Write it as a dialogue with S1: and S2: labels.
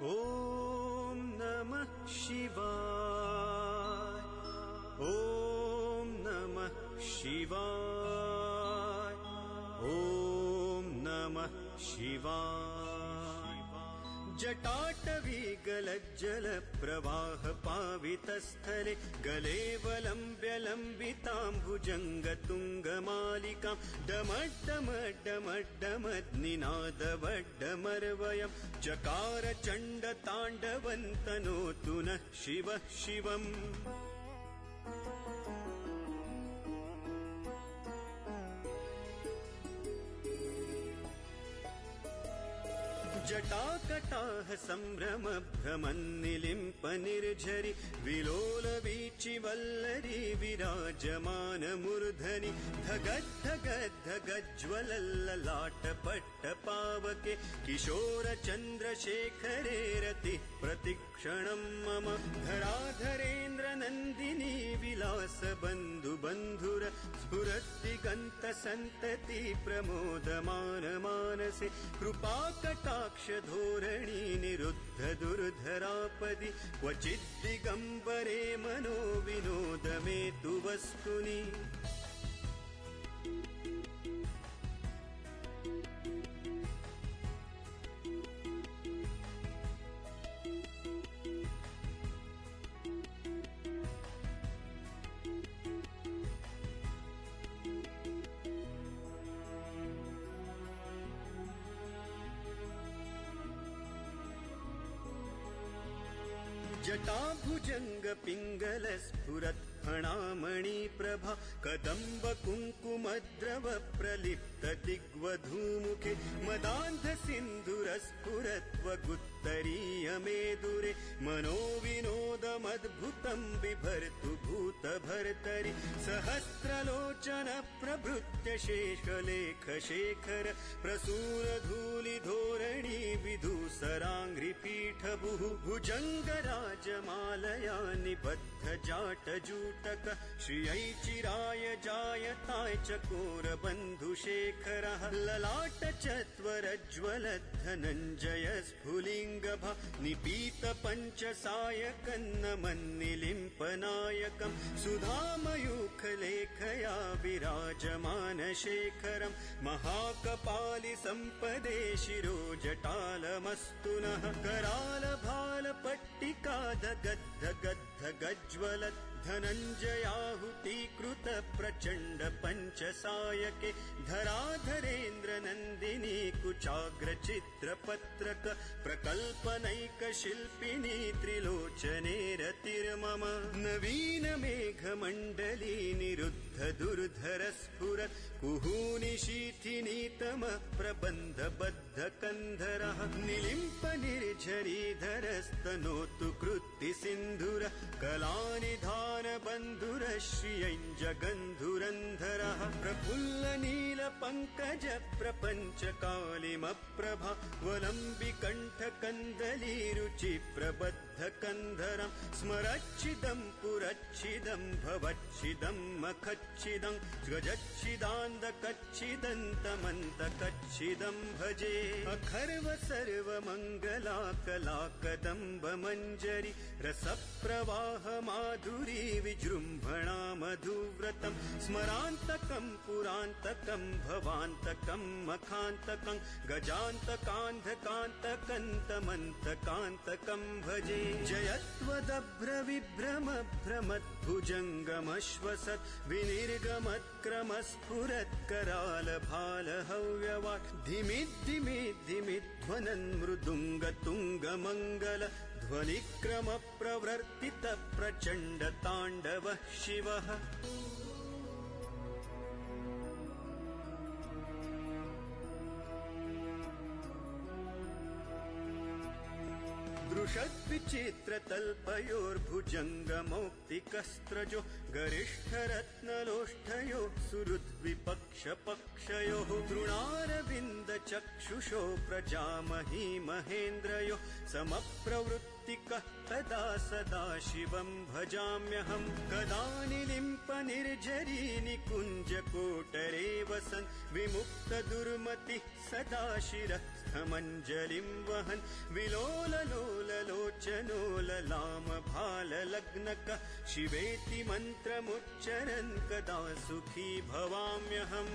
S1: ॐ नमः शिवाय। ॐ नमः शिवाय। ॐ नमः शिवाय। जटाटवी गलज्जल प्रवाह पावितस्थले गलेवलम्ब्य लम्बिताम्बुजङ्गतुङ्गमालिकां डमड्डमड्डमड्डमद्निनादवड्डमर्वयं चकार चण्डताण्डवन्तनोतु नः शिवः शिवम्। जटाकटाह सम्भ्रम भ्रमन्निलिम्प निर्झरि विलोल वीचि वल्लरी विराजमान मूर्धनि धगद्धगद्धगज्ज्वलल्ललाट पट्ट पावके किशोर चन्द्रशेखरे रतिः प्रतिक्षणं मम धराधरेन्द्र नन्दिनी विलास बन्धु बन्धुर स्फुरद्दिगन्त सन्तति प्रमोदमान मानसे कृपा कटाक्ष धोरणी निरुद्ध दुर्धरापदि क्वचिद् दिगम्बरे मनो विनोद मे तु वस्तुनि। जटाभुजंग पिंगल स्फुरत् फणामणि प्रभा कदम्ब कुङ्कुमद्रव प्रलिप्त दिग्वधूमुखे मदान्ध सिन्धुर स्फुरत्वगुत्तरीय मेदुरे मनो विनोदमद्भुतं बिभर्तु भूत भर्तरि सहस्रलोचन प्रभृत्य शेषलेख शेखर प्रसूर धूलि धोरणी विधूसराङ्घ्रिपीठ भुजङ्गराजमालया निबद्ध जाटजूटक श्रियै चिराय जायताय चकोर बन्धुशेखरः ललाट चत्वरज्ज्वल धनञ्जय स्फुलिङ्गभा निपीत पञ्चसायकन्नमन्निलिम्पनायकं सुधामयूखलेखया विराजमान शेखरं महाकपालि सम्पदे शिरो जटालमस्तु नः कराल भाल पट्टिका दगद्ध गद्ध गज्ज्वल धनञ्जयाहुतीकृत प्रचण्ड पञ्चसायके धराधरेन्द्र नन्दिनी कुचाग्र चित्रपत्रक प्रकल्पनैक शिल्पिनी त्रिलोचने रतिर्मम नवीन मेघमण्डली निरुद्ध दुर्धर स्फुरत् कुहूनि शीथिनीतम प्रबन्ध बद्ध कन्धरः निलिम्प निर्झरीधरस्तनोतु कृत्ति सिन्धुर कलानि बन्धुर श्रियञ्ज गन्धुरन्धरः प्रफुल्ल नील पङ्कज प्रपञ्च कालिमप्रभा वलम्बि कण्ठ कन्दली रुचि प्रबद्ध कन्धरं स्मरच्छिदं पुरच्छिदं भवच्छिदं मखच्छिदं गजच्छिदान्द कच्छिदन्तमन्त कच्छिदं भजे अखर्व सर्वमङ्गला कला कदम्ब मञ्जरी रसप्रवाह माधुरी विजृम्भणा मधुव्रतं स्मरान्तकं पुरान्तकं भवान्तकं मखान्तकं गजान्तकान्धकान्तकन्तमन्तकान्तकं भजे जयत्वदभ्र विभ्रम भ्रमद्भुजङ्गमश्वसत् विनिर्गमत्क्रमस्फुरत् कराल भाल हव्यवाट् धिमिद्धिमिद्धिमिध्वनन् मृदुङ्गतुङ्गमङ्गल ध्वनिक्रम प्रवर्तित प्रचण्ड ताण्डवः शिवः दृशद्विचित्रतल्पयोर्भुजङ्गमौक्तिकस्त्रजो गरिष्ठरत्नलोष्ठयो सुहृद्विपक्षपक्षयोः तृणारविन्द चक्षुषो प्रजामही महेन्द्रयो समप्रवृत्ति विमुक्तिकः तदा सदा शिवं भजाम्यहम् कदा निलिम्पनिर्झरी निकुञ्जकोटरे वसन् विमुक्तदुर्मतिः सदा शिरस्थमञ्जलिं वहन् विलोललोललोचनो ललामभाललग्नकः शिवेति मन्त्रमुच्चरन् कदा सुखी भवाम्यहम्